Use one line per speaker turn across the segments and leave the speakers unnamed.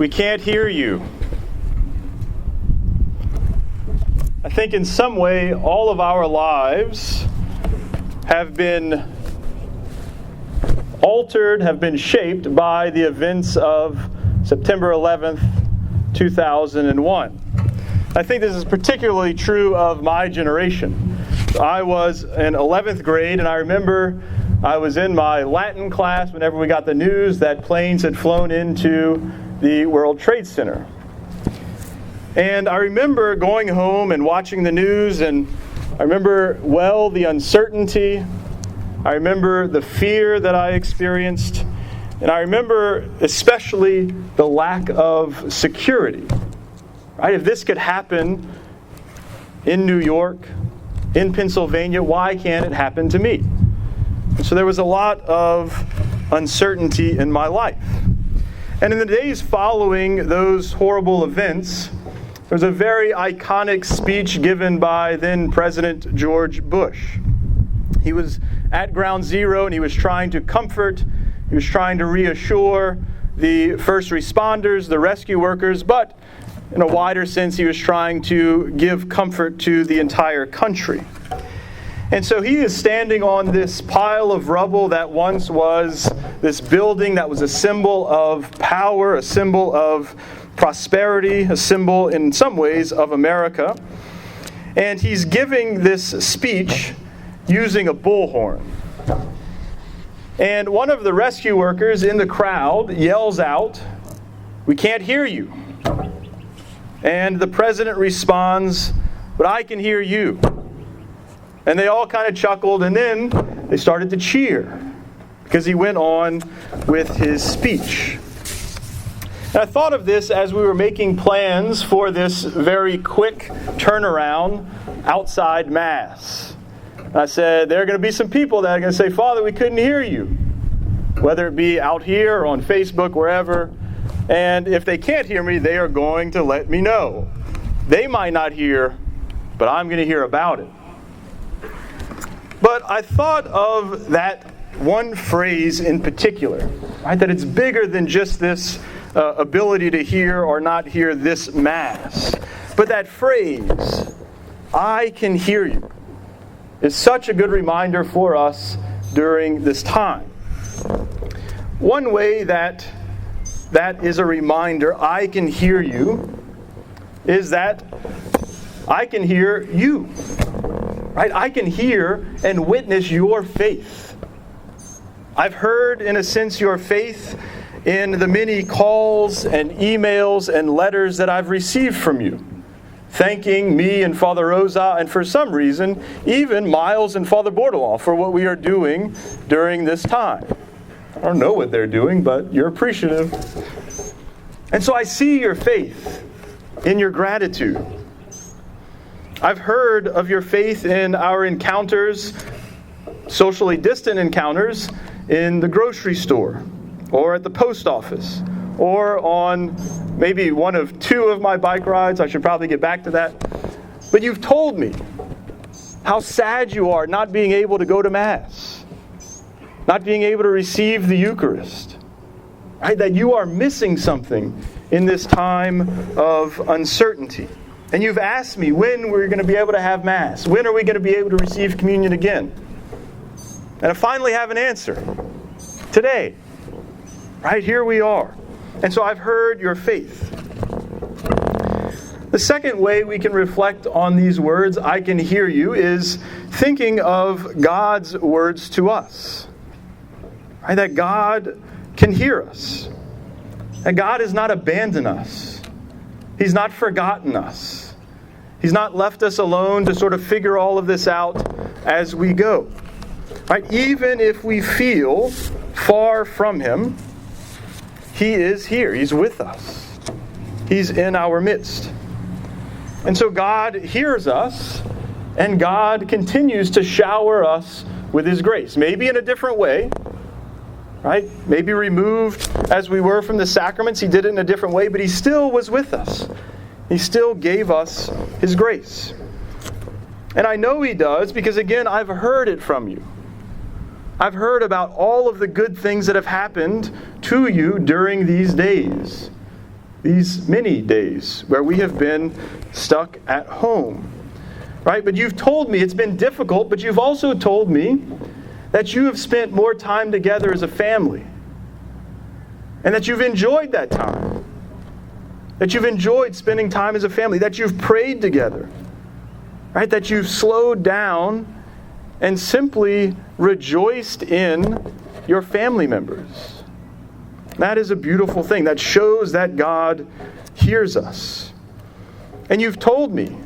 We can't hear you. I think in some way all of our lives have been altered, have been shaped by the events of September 11th, 2001. I think this is particularly true of my generation. I was in 11th grade, and I remember I was in my Latin class whenever we got the news that planes had flown into the World Trade Center. And I remember going home and watching the news, and I remember well the uncertainty. I remember the fear that I experienced, and I remember especially the lack of security. Right? If this could happen in New York, in Pennsylvania, why can't it happen to me? And so there was a lot of uncertainty in my life. And in the days following those horrible events, there was a very iconic speech given by then President George Bush. He was at Ground Zero, and he was trying to comfort, he was trying to reassure the first responders, the rescue workers, but in a wider sense, he was trying to give comfort to the entire country. And so he is standing on this pile of rubble that once was this building that was a symbol of power, a symbol of prosperity, a symbol in some ways of America. And he's giving this speech using a bullhorn. And one of the rescue workers in the crowd yells out, "We can't hear you." And the president responds, "But I can hear you." And they all kind of chuckled, and then they started to cheer because he went on with his speech. And I thought of this as we were making plans for this very quick turnaround outside Mass. I said, there are going to be some people that are going to say, "Father, we couldn't hear you," whether it be out here or on Facebook, wherever. And if they can't hear me, they are going to let me know. They might not hear, but I'm going to hear about it. But I thought of that one phrase in particular, right? That it's bigger than just this ability to hear or not hear this Mass. But that phrase, "I can hear you," is such a good reminder for us during this time. One way that is a reminder, I can hear you, is that I can hear you. Right? I can hear and witness your faith. I've heard, in a sense, your faith in the many calls and emails and letters that I've received from you, thanking me and Father Rosa, and for some reason, even Miles and Father Bordelon for what we are doing during this time. I don't know what they're doing, but you're appreciative. And so I see your faith in your gratitude. I've heard of your faith in our encounters, socially distant encounters, in the grocery store, or at the post office, or on maybe one of two of my bike rides. I should probably get back to that. But you've told me how sad you are not being able to go to Mass, not being able to receive the Eucharist, right? That you are missing something in this time of uncertainty. And you've asked me when we're going to be able to have Mass. When are we going to be able to receive communion again? And I finally have an answer. Today. Right here we are. And so I've heard your faith. The second way we can reflect on these words, "I can hear you," is thinking of God's words to us. Right? That God can hear us. That God has not abandoned us. He's not forgotten us. He's not left us alone to sort of figure all of this out as we go. Right? Even if we feel far from Him, He is here. He's with us. He's in our midst. And so God hears us, and God continues to shower us with His grace. Maybe in a different way, right? Maybe removed as we were from the sacraments. He did it in a different way, but He still was with us. He still gave us His grace. And I know He does because, again, I've heard it from you. I've heard about all of the good things that have happened to you during these days. these many days where we have been stuck at home. Right? But you've told me it's been difficult, but you've also told me that you have spent more time together as a family. And that you've enjoyed that time. That you've enjoyed spending time as a family. That you've prayed together. Right? That you've slowed down and simply rejoiced in your family members. That is a beautiful thing. That shows that God hears us. And you've told me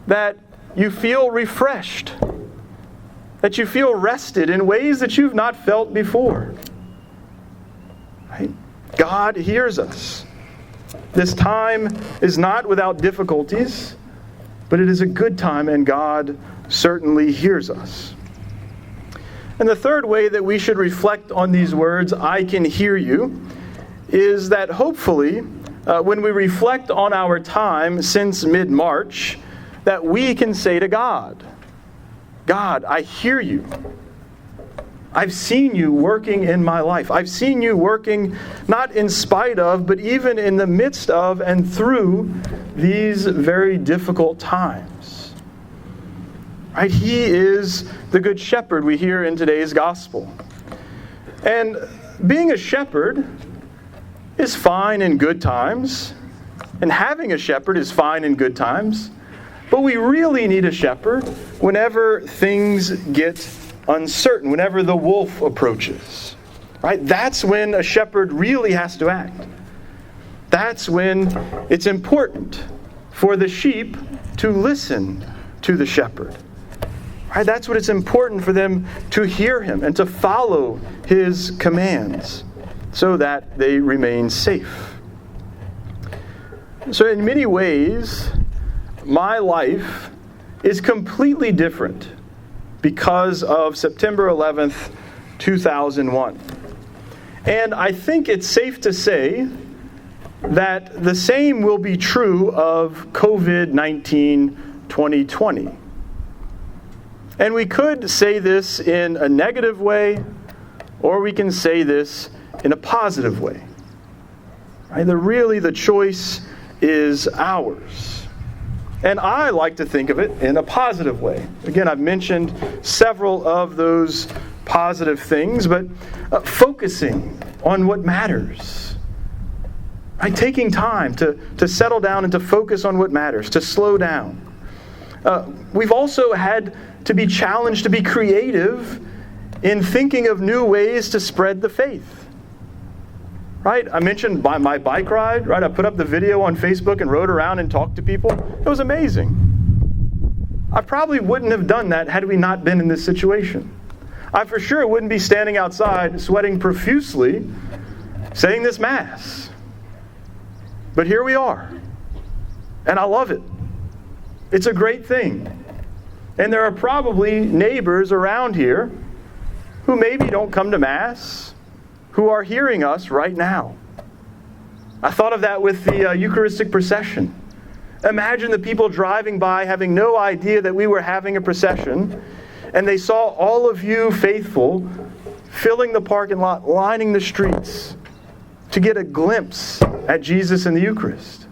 that you feel refreshed, that you feel rested in ways that you've not felt before. Right? God hears us. This time is not without difficulties, but it is a good time, and God certainly hears us. And the third way that we should reflect on these words, I can hear you, is that hopefully, when we reflect on our time since mid-March, that we can say to God, God, I hear you. I've seen you working in my life. I've seen you working not in spite of, but even in the midst of and through these very difficult times. Right? He is the good shepherd we hear in today's gospel. And being a shepherd is fine in good times, and having a shepherd is fine in good times. But we really need a shepherd whenever things get uncertain, whenever the wolf approaches. Right? That's when a shepherd really has to act. That's when it's important for the sheep to listen to the shepherd. Right? That's when it's important for them to hear him and to follow his commands so that they remain safe. So in many ways, my life is completely different because of September 11th, 2001. And I think it's safe to say that the same will be true of COVID-19 2020. And we could say this in a negative way, or we can say this in a positive way. Right? The choice is ours. And I like to think of it in a positive way. Again, I've mentioned several of those positive things, but focusing on what matters. Right? Taking time to settle down and to focus on what matters, to slow down. We've also had to be challenged to be creative in thinking of new ways to spread the faith. Right? I mentioned my bike ride, right? I put up the video on Facebook and rode around and talked to people. It was amazing. I probably wouldn't have done that had we not been in this situation. I for sure wouldn't be standing outside sweating profusely saying this Mass. But here we are. And I love it. It's a great thing. And there are probably neighbors around here who maybe don't come to Mass, who are hearing us right now. I thought of that with the Eucharistic procession. Imagine the people driving by having no idea that we were having a procession, and they saw all of you faithful filling the parking lot, lining the streets to get a glimpse at Jesus in the Eucharist.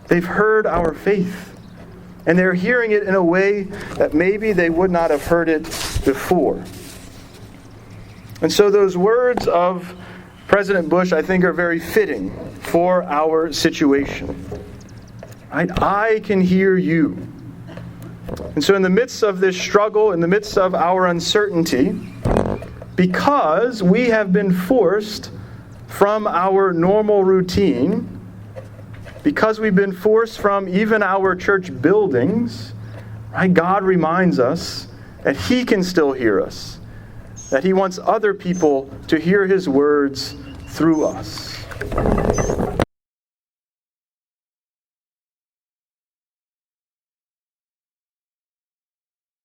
They've heard our faith, and they're hearing it in a way that maybe they would not have heard it before. And so those words of President Bush, I think, are very fitting for our situation. Right? I can hear you. And so in the midst of this struggle, in the midst of our uncertainty, because we have been forced from our normal routine, because we've been forced from even our church buildings, right? God reminds us that He can still hear us, that He wants other people to hear His words through us.